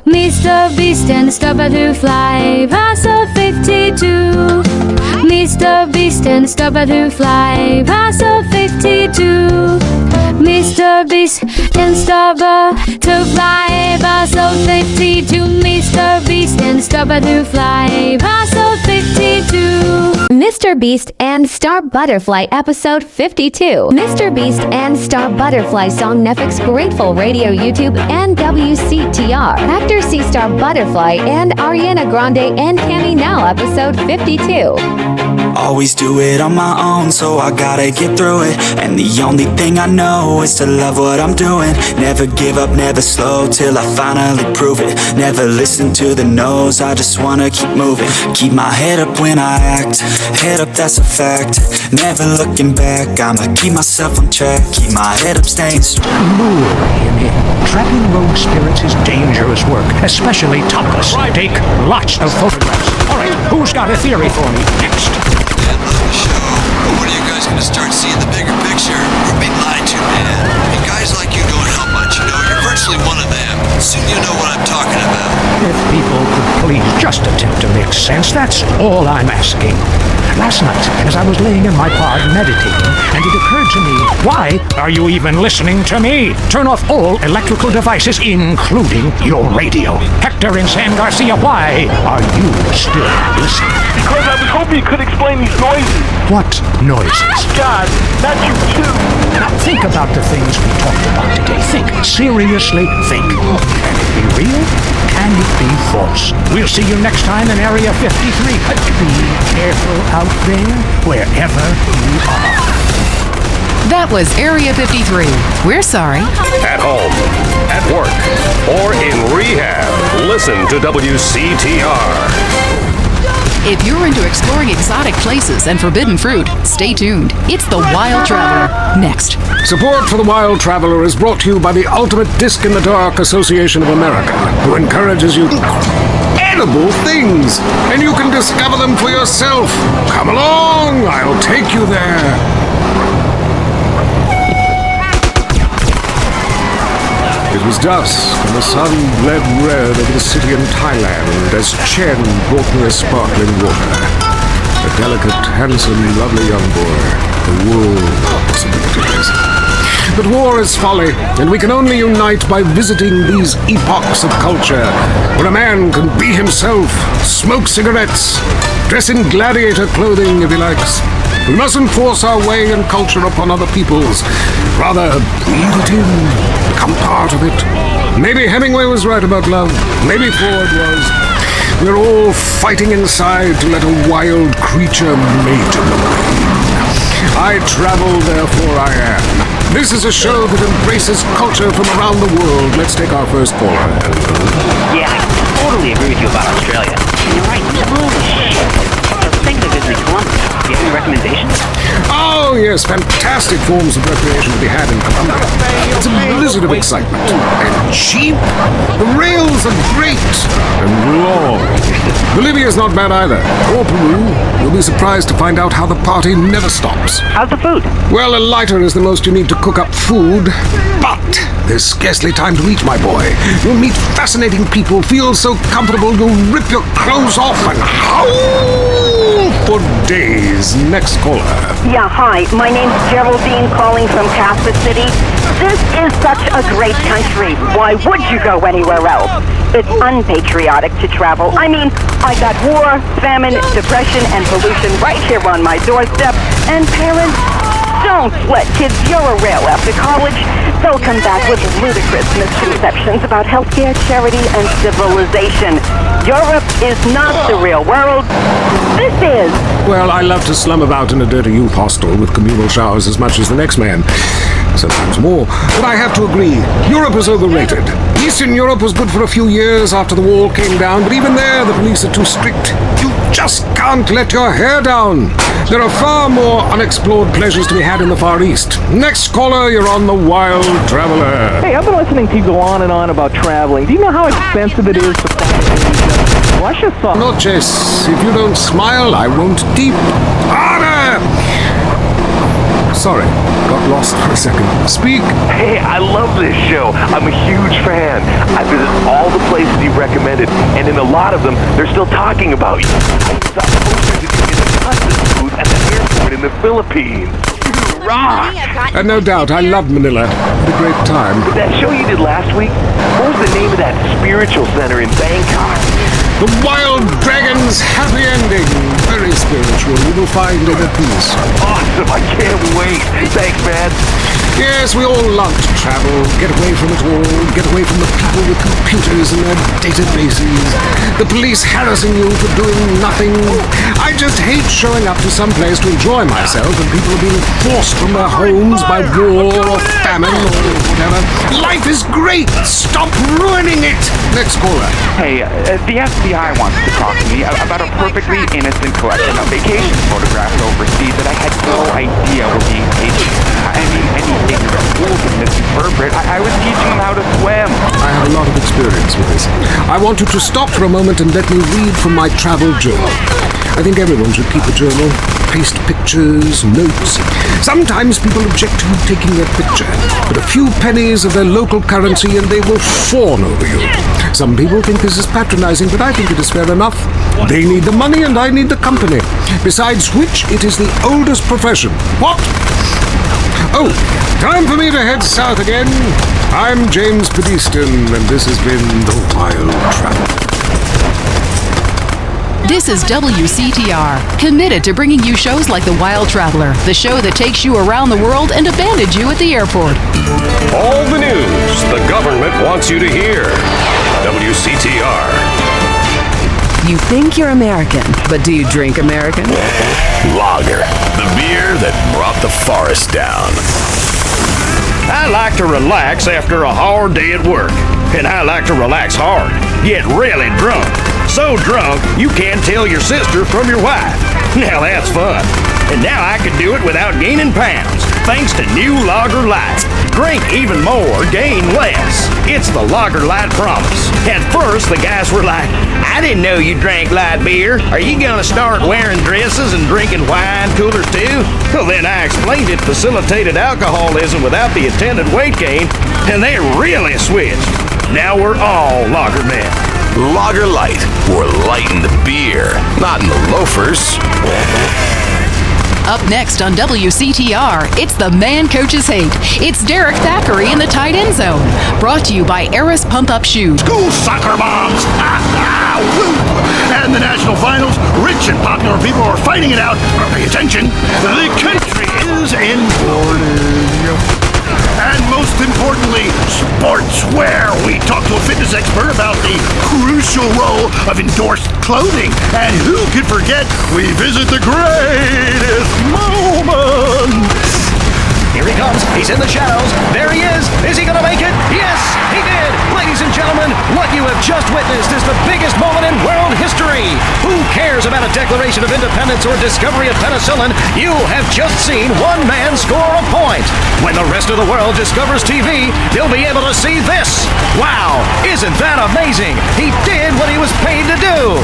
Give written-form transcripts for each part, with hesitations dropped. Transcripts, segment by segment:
MrBeast and Star Butterfly, Paso 52. MrBeast and Star Butterfly, Paso 52. MrBeast and Star Butterfly, Paso 52. MrBeast and Star Butterfly, Paso 52. MrBeast and Star Butterfly episode 52. MrBeast and Star Butterfly song Netflix Grateful Radio YouTube and WCTR. Actor C Star Butterfly and Ariana Grande and Cammy now episode 52. Always do it on my own, so I gotta get through it. And the only thing I know is to love what I'm doing. Never give up, never slow, till I finally prove it. Never listen to the no's, I just wanna keep moving. Keep my head up when I act, head up, that's a fact. Never looking back, I'ma keep myself on track. Keep my head up, staying strong. Lure him in. Trapping rogue spirits is dangerous work, especially topless. Take lots of photographs. Alright, who's got a theory for me? Next. Man, love the show, but when are you guys gonna start seeing the bigger picture? We're being lied to, man. And guys like you don't help much, you know? You're virtually one of them. Soon you know what I'm talking about. If people could please just attempt to make sense, that's all I'm asking. Last night, as I was laying in my pod meditating, and it occurred to me, why are you even listening to me? Turn off all electrical devices, including your radio. Hector and San Garcia, why are you still listening? Because I was hoping you could explain these noises. What noises? God, not you too. Now think about the things we talked about today. Think. Seriously, think. Can it be real? Can it be false? We'll see you next time in Area 53. Be careful out there, wherever you are. That was Area 53. We're sorry. At home, at work, or in rehab, listen to WCTR. If you're into exploring exotic places and forbidden fruit, stay tuned. It's The Wild Traveler. Next. Support for The Wild Traveler is brought to you by the Ultimate Disc in the Dark Association of America, who encourages you edible things, and you can discover them for yourself. Come along, I'll take you there. It was dusk, and the sun bled red over the city in Thailand as Chun brought me a sparkling water. A delicate, handsome, lovely young boy. The world of possibilities. But war is folly, and we can only unite by visiting these epochs of culture, where a man can be himself, smoke cigarettes, dress in gladiator clothing if he likes. We mustn't force our way and culture upon other people's. Rather, breathe it in, become part of it. Maybe Hemingway was right about love. Maybe Ford was. We're all fighting inside to let a wild creature mate in the brain. I travel, therefore I am. This is a show that embraces culture from around the world. Let's take our first caller. Yeah, I totally agree with you about Australia. You're right, it's a little shit. I was thinking of visiting Columbus. Do you have any recommendations? Oh, yes, fantastic forms of recreation to be had in Colombia. It's a blizzard of excitement. And cheap. The rails are great. And long. Bolivia's not bad either. Or Peru. You'll be surprised to find out how the party never stops. How's the food? Well, a lighter is the most you need to cook up food. But there's scarcely time to eat, my boy. You'll meet fascinating people, feel so comfortable you'll rip your clothes off and howl for days. Next caller. Yeah, hi. My name's Geraldine calling from Kansas City. This is such a great country. Why would you go anywhere else? It's unpatriotic to travel. I mean, I got war, famine, depression, and pollution right here on my doorstep. And parents, don't let kids Euro-rail after college. They'll come back with ludicrous misconceptions about healthcare, charity, and civilization. Europe is not the real world. This is. Well, I love to slum about in a dirty youth hostel with communal showers as much as the next man. Sometimes more. But I have to agree, Europe is overrated. Eastern Europe was good for a few years after the wall came down, but even there the police are too strict. You just can't let your hair down. There are far more unexplored pleasures to be had in the Far East. Next caller, you're on The Wild Traveler. Hey, I've been listening to you go on and on about traveling. Do you know how expensive it is to fly? Russia saw. Noches. If you don't smile, I won't deep. Harder! Sorry, got lost for a second. Speak. Hey, I love this show. I'm a huge fan. I visit all the places you recommended, and in a lot of them, they're still talking about you. I saw posters in the customs booth at the airport in the Philippines. You rock! No doubt, I love Manila. Had a great time. But that show you did last week, what was the name of that spiritual center in Bangkok? The Wild Dragon's Happy Ending. Very spiritual. You will find inner peace. Awesome. I can't wait. Thanks, man. Yes, we all love to travel, get away from it all, get away from the people with computers and their databases, the police harassing you for doing nothing. I just hate showing up to some place to enjoy myself and people are being forced from their homes by war or famine or whatever. Life is great! Stop ruining it! Next caller. Hey, the FBI wants to talk to me about a perfectly innocent collection of vacation photographs overseas that I had no idea were being taken. I mean, any ignorant fool can misinterpret. I was teaching them how to swim. I have a lot of experience with this. I want you to stop for a moment and let me read from my travel journal. I think everyone should keep a journal. Paste pictures, notes. Sometimes people object to you taking their picture, but a few pennies of their local currency and they will fawn over you. Some people think this is patronizing, but I think it is fair enough. They need the money and I need the company. Besides which, it is the oldest profession. What? Oh, time for me to head south again. I'm James Pedeston, and this has been The Wild Travel. This is WCTR, committed to bringing you shows like The Wild Traveler, the show that takes you around the world and abandons you at the airport. All the news the government wants you to hear. WCTR. You think you're American, but do you drink American? Lager, the beer that brought the forest down. I like to relax after a hard day at work, and I like to relax hard, get really drunk. So drunk, you can't tell your sister from your wife. Now that's fun. And now I can do it without gaining pounds, thanks to new Lager Light. Drink even more, gain less. It's the Lager Light promise. At first, the guys were like, I didn't know you drank light beer. Are you gonna start wearing dresses and drinking wine coolers too? Well, then I explained it facilitated alcoholism without the attendant weight gain, and they really switched. Now we're all lager men. Lager Light. We're light in the beer, not in the loafers. Up next on WCTR, it's The Man Coaches Hate. It's Derek Thackeray in the tight end zone. Brought to you by Eris Pump Up Shoes. School soccer moms! Woo! And the national finals, rich and popular people are fighting it out. Pay attention, the country is in mourning. And most importantly, sportswear. We talk to a fitness expert about the crucial role of endorsed clothing. And who could forget, we visit the greatest moments. Here he comes. He's in the shadows. There he is. Is he going to make it? Yes, he did. Ladies and gentlemen, what you have just witnessed is the biggest moment in world history. Who cares about a Declaration of Independence or discovery of penicillin? You have just seen one man score a point. When the rest of the world discovers TV, they'll be able to see this. Wow, isn't that amazing? He did what he was paid to do.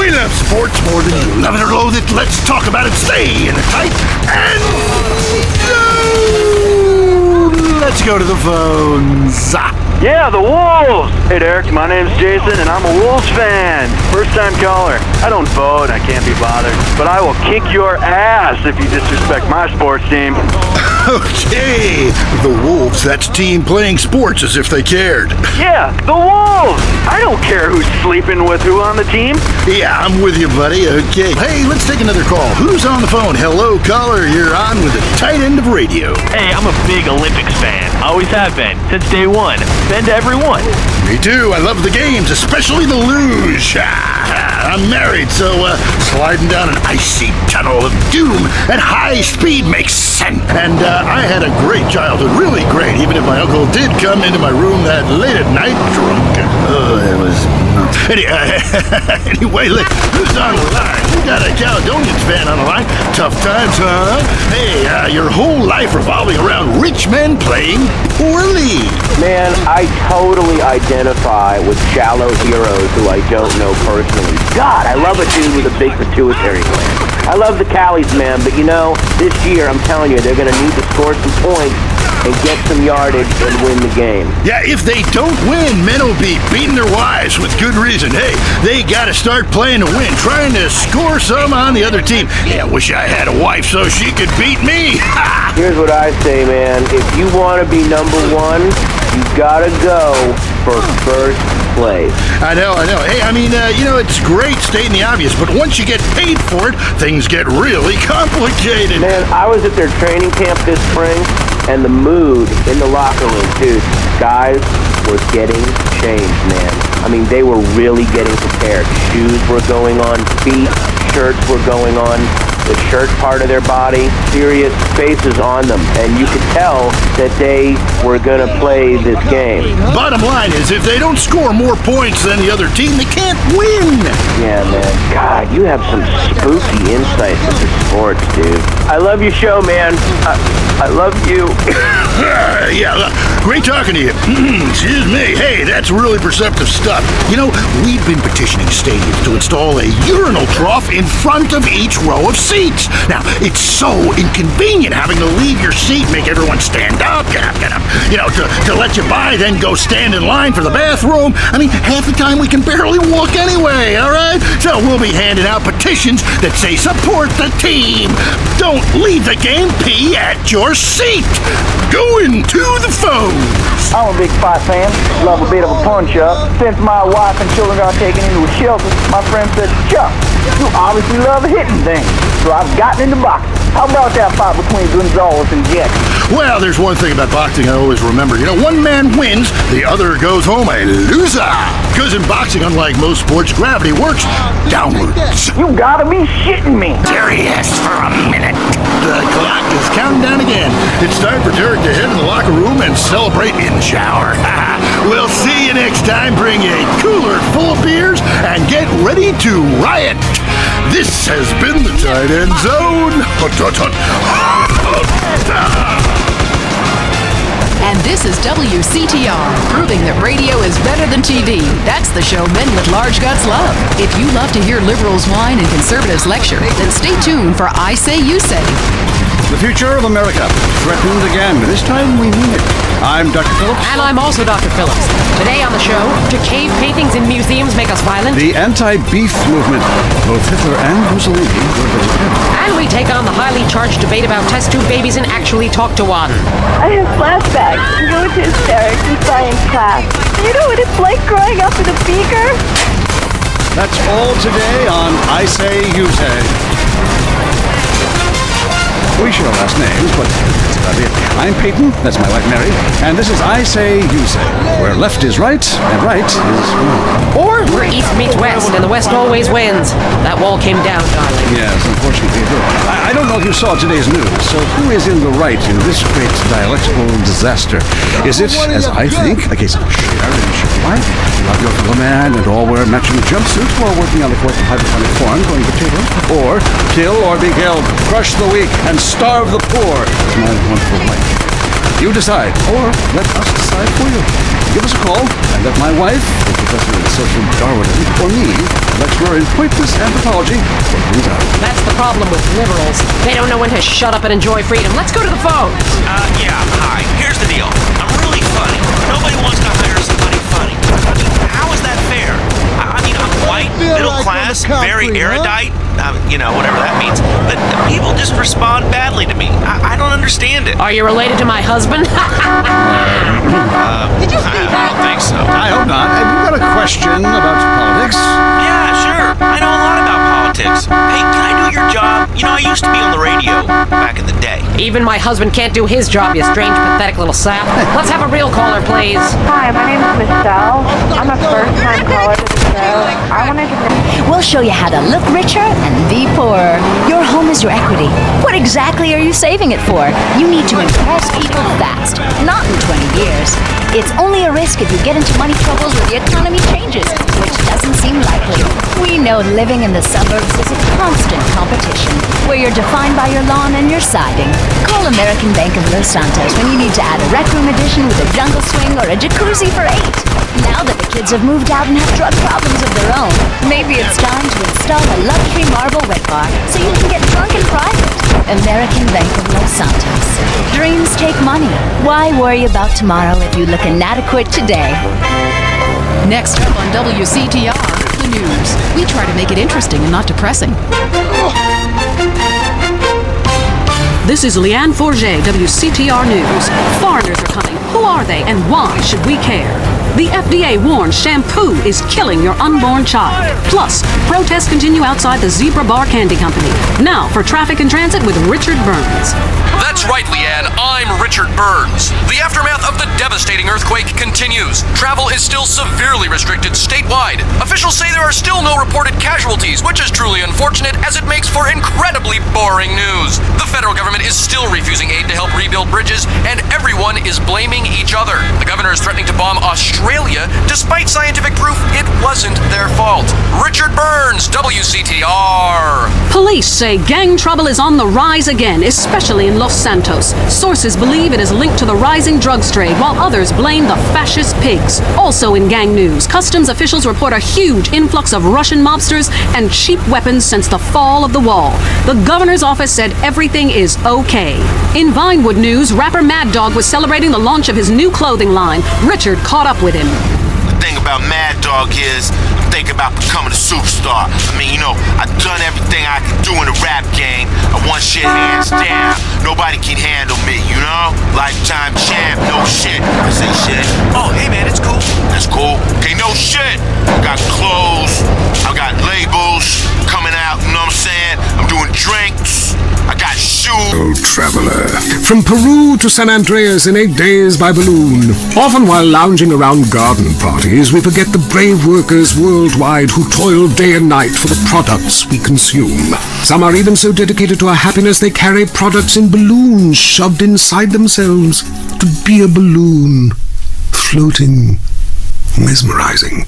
We love sports more than you love it or loathe it. Let's talk about it. Stay in the tight and let's go to the phones. Yeah, the Wolves! Hey, Derek, my name's Jason, and I'm a Wolves fan. First-time caller. I don't vote, I can't be bothered. But I will kick your ass if you disrespect my sports team. Okay, the Wolves, that's team playing sports as if they cared. Yeah, the Wolves! I don't care who's sleeping with who on the team. Yeah, I'm with you, buddy. Okay. Hey, let's take another call. Who's on the phone? Hello, caller. You're on with the tight end of radio. Hey, I'm a big Olympics fan. Always have been, since day one. Been to every one. Me too. I love the games, especially the luge. I'm married, so sliding down an icy tunnel of doom at high speed makes sense. And I had a great childhood, really great, even if my uncle did come into my room that late at night drunk. It was... Anyway, look, who's on the line? We got a Caledonians fan on the line. Tough times, huh? Hey, your whole life revolving around rich men playing poorly. Man, I totally identify with shallow heroes who I don't know personally. God, I love a dude with a big pituitary gland. I love the Callies, man, but you know, this year, I'm telling you, they're going to need to score some points and get some yardage and win the game. Yeah, if they don't win, men will be beating their wives with good reason. Hey, they got to start playing to win, trying to score some on the other team. Yeah, I wish I had a wife so she could beat me. Here's what I say, man. If you want to be number one, you got to go for first place. I know. Hey, I mean, it's great stating the obvious, but once you get paid for it, things get really complicated. Man, I was at their training camp this spring, and the mood in the locker room, dude, guys were getting changed, man. I mean, they were really getting prepared. Shoes were going on, feet, shirts were going on. The shirt part of their body, serious faces on them, and you could tell that they were going to play this game. Bottom line is, if they don't score more points than the other team, they can't win. Yeah, man. God, you have some spooky insights into sports, dude. I love your show, man. I love you. Yeah, great talking to you. Excuse me. Hey, that's really perceptive stuff. You know, we've been petitioning stadiums to install a urinal trough in front of each row of seats. Now, it's so inconvenient having to leave your seat, make everyone stand up, get up, to let you by, then go stand in line for the bathroom. I mean, half the time we can barely walk anyway, all right? So we'll be handing out petitions that say support the team. Don't leave the game, pee at your seat. Going to the phone. I'm a big fight fan. Love a bit of a punch-up. Since my wife and children got taken into a shelter, my friend said, Chuck, you obviously love hitting things. So I've gotten into boxing. How about that fight between Gonzalez and Jackson? Well, there's one thing about boxing I always remember. You know, one man wins, the other goes home a loser. Because in boxing, unlike most sports, gravity works downwards. You gotta be shitting me. Serious for a minute. The clock is counting down again. It's time for Derek to head to the locker room and celebrate in the shower. We'll see you next time. Bring a cooler full of beers and get ready to riot. This has been the Tight End Zone. And this is WCTR, proving that radio is better than TV. That's the show men with large guts love. If you love to hear liberals whine and conservatives lecture, then stay tuned for I Say You Say. The future of America threatened again. This time we mean it. I'm Dr. Phillips. And I'm also Dr. Phillips. Today on the show, do cave paintings in museums make us violent? The anti-beef movement. Both Hitler and Mussolini were vegetarian. And we take on the highly charged debate about test tube babies and actually talk to one. I have flashbacks and go into hysterics in science class. Do you know what it's like growing up with a beaker? That's all today on I Say You Say. We share last names, but that's about it. I'm Peyton, that's my wife Mary, and this is I Say You Say, where left is right and right is wrong. Or where east meets west and the west always wins. That wall came down, darling. Yes, unfortunately it did. I don't know if you saw today's news, so who is in the right in this great dialectical disaster? Is it, as I think, a case of share and share alike? Love your fellow man and all wear matching jumpsuits while working on the course of hydroponic farm growing potatoes? Or kill or be killed, crush the weak, and starve the poor, as my wonderful wife. You decide, or let us decide for you. Give us a call and let my wife, a professor in social Darwinism, or me, lecturer in pointless anthropology, work things out. That's the problem with liberals. They don't know when to shut up and enjoy freedom. Let's go to the phone. Yeah, hi. Here's the deal. I'm really funny. Nobody wants to hire somebody funny. I mean, how is that fair? I mean, I'm white, middle class, very erudite, whatever that means. But people just respond badly to me. I don't understand it. Are you related to my husband? Did you see that? I don't think so. I hope not. Have you got a question about politics? Yeah, sure. I know a lot about politics. Hey, can I do your job? You know, I used to be on the radio back in the day. Even my husband can't do his job, you strange, pathetic little sap. Let's have a real caller, please. Hi, my name is Michelle. I'm a first-time caller to the show. I wanted to know... We'll show you how to look richer and be poorer. Your home is your equity. What exactly are you saving it for? You need to impress people fast, not in 20 years. It's only a risk if you get into money troubles or the economy changes, which doesn't seem likely. We know know living in the suburbs is a constant competition, where you're defined by your lawn and your siding. Call American Bank of Los Santos when you need to add a rec room addition with a jungle swing or a jacuzzi for 8. Now that the kids have moved out and have drug problems of their own, maybe it's time to install a luxury marble wet bar so you can get drunk in private. American Bank of Los Santos. Dreams take money. Why worry about tomorrow if you look inadequate today? Next up on WCTR, the news. We try to make it interesting and not depressing. This is Leanne Forget, WCTR News. Foreigners are coming. Who are they and why should we care? The FDA warns shampoo is killing your unborn child. Plus, protests continue outside the Zebra Bar Candy Company. Now for Traffic and Transit with Richard Burns. That's right, Leanne. I'm Richard Burns. The aftermath of the devastating earthquake continues. Travel is still severely restricted statewide. Officials say there are still no reported casualties, which is truly unfortunate as it makes for incredibly boring news. The federal government is still refusing aid to help rebuild bridges, and everyone is blaming each other. The governor is threatening to bomb Australia, despite scientific proof it wasn't their fault. Richard Burns, WCTR. Police say gang trouble is on the rise again, especially in Los Santos. Sources believe it is linked to the rising drugs trade, while others blame the fascist pigs. Also in gang news, customs officials report a huge influx of Russian mobsters and cheap weapons since the fall of the wall. The governor's office said everything is okay. In Vinewood news, rapper Mad Dog was celebrating the launch of his new clothing line. Richard caught up with him. The thing about Mad Dog is, I'm thinking about becoming a superstar. I mean, I've done everything I could do in the rap game. I won shit hands down. Nobody can handle me, Lifetime champ, no shit. I say shit. Oh, hey man, it's cool. That's cool. Okay, no shit. I got clothes. I got labels coming out, you know what I'm saying? I'm doing drinks. I got shoes. Old traveler. From Peru to San Andreas in 8 days by balloon. Often while lounging around garden parties, we forget the brave workers worldwide who toil day and night for the products we consume. Some are even so dedicated to our happiness they carry products in balloons shoved inside themselves to be a balloon. Floating. Mesmerizing.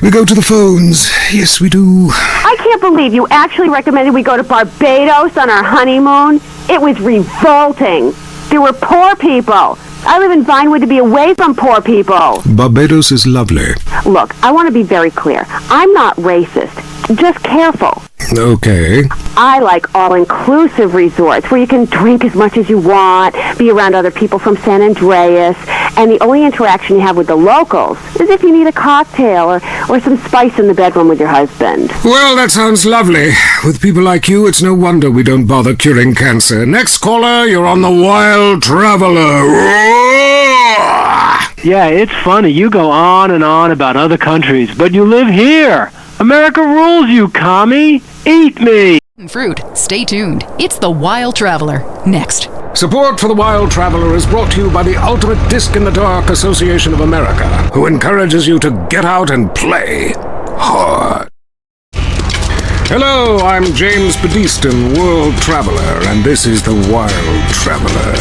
We go to the phones. Yes, we do. I can't believe you actually recommended we go to Barbados on our honeymoon. It was revolting. There were poor people. I live in Vinewood to be away from poor people. Barbados is lovely. Look, I want to be very clear. I'm not racist. Just careful. Okay. I like all-inclusive resorts where you can drink as much as you want, be around other people from San Andreas, and the only interaction you have with the locals is if you need a cocktail or some spice in the bedroom with your husband. Well, that sounds lovely. With people like you, it's no wonder we don't bother curing cancer. Next caller, you're on the Wild Traveler. Yeah, it's funny. You go on and on about other countries, but you live here. America rules, you commie. Eat me. Fruit. Stay tuned. It's the Wild Traveler. Next. Support for the Wild Traveler is brought to you by the Ultimate Disc in the Dark Association of America, who encourages you to get out and play hard. Hello, I'm James Bedeston, World Traveler, and this is the Wild Traveler.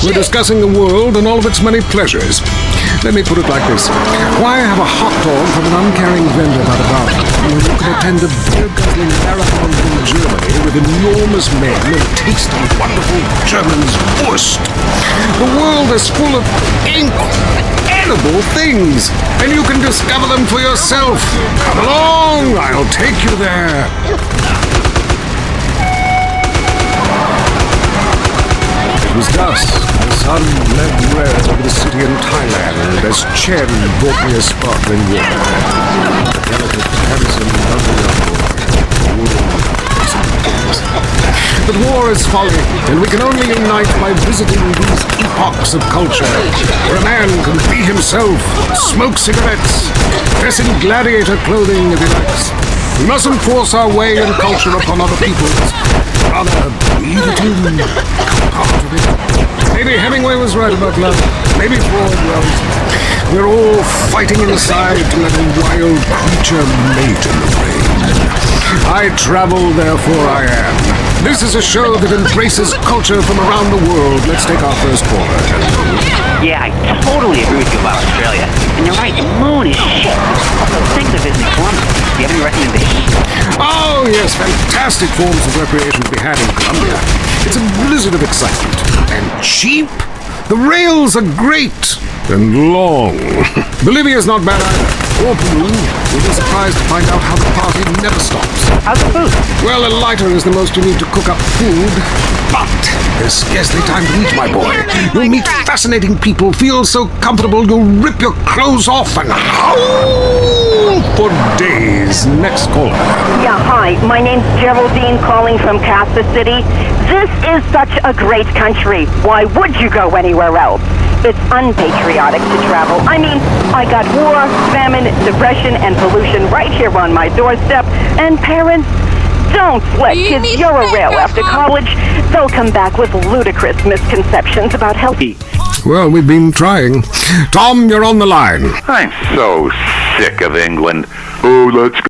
We're discussing the world and all of its many pleasures. Let me put it like this. Why have a hot dog from an uncaring vendor by the bar when you can attend a beer-guzzling marathon in Germany with enormous men and taste a wonderful German's wurst? The world is full of edible things, and you can discover them for yourself. Come along, I'll take you there. It was dusk. The sun bled red over the city in Thailand as Chun brought me a sparkling water. A delicate, handsome, lovely young But war is folly, and we can only unite by visiting these epochs of culture, where a man can be himself, smoke cigarettes, dress in gladiator clothing if he likes. We mustn't force our way and culture upon other people's. Rather, breathe it in, become part of it. Maybe Hemingway was right about love. Maybe Freud was. We're all fighting inside to let a wild creature mate in the rain. I travel, therefore I am. This is a show that embraces culture from around the world. Let's take our first caller. Yeah, I totally agree with you about Australia. And you're right, the moon is shit. Also, thanks for visiting Columbus. Do you have any recommendations? Oh, yes, fantastic forms of recreation to be had in Colombia. It's a blizzard of excitement. And cheap. The rails are great and long. Bolivia's not bad either. Or Peru. You'll be surprised to find out how the party never stops. How's the food? Well, a lighter is the most you need to cook up food. But there's scarcely time to eat, my boy. You'll meet fascinating people, feel so comfortable you'll rip your clothes off and howl for days. Next caller. Yeah, hi. My name's Geraldine calling from Kansas City. This is such a great country. Why would you go anywhere else? It's unpatriotic to travel. I mean, I got war, famine, depression, and pollution right here on my doorstep. And parents, don't let kids Euro-rail after college. They'll come back with ludicrous misconceptions about healthy. Well, we've been trying. Tom, you're on the line. I'm so sick of England. Oh, let's go.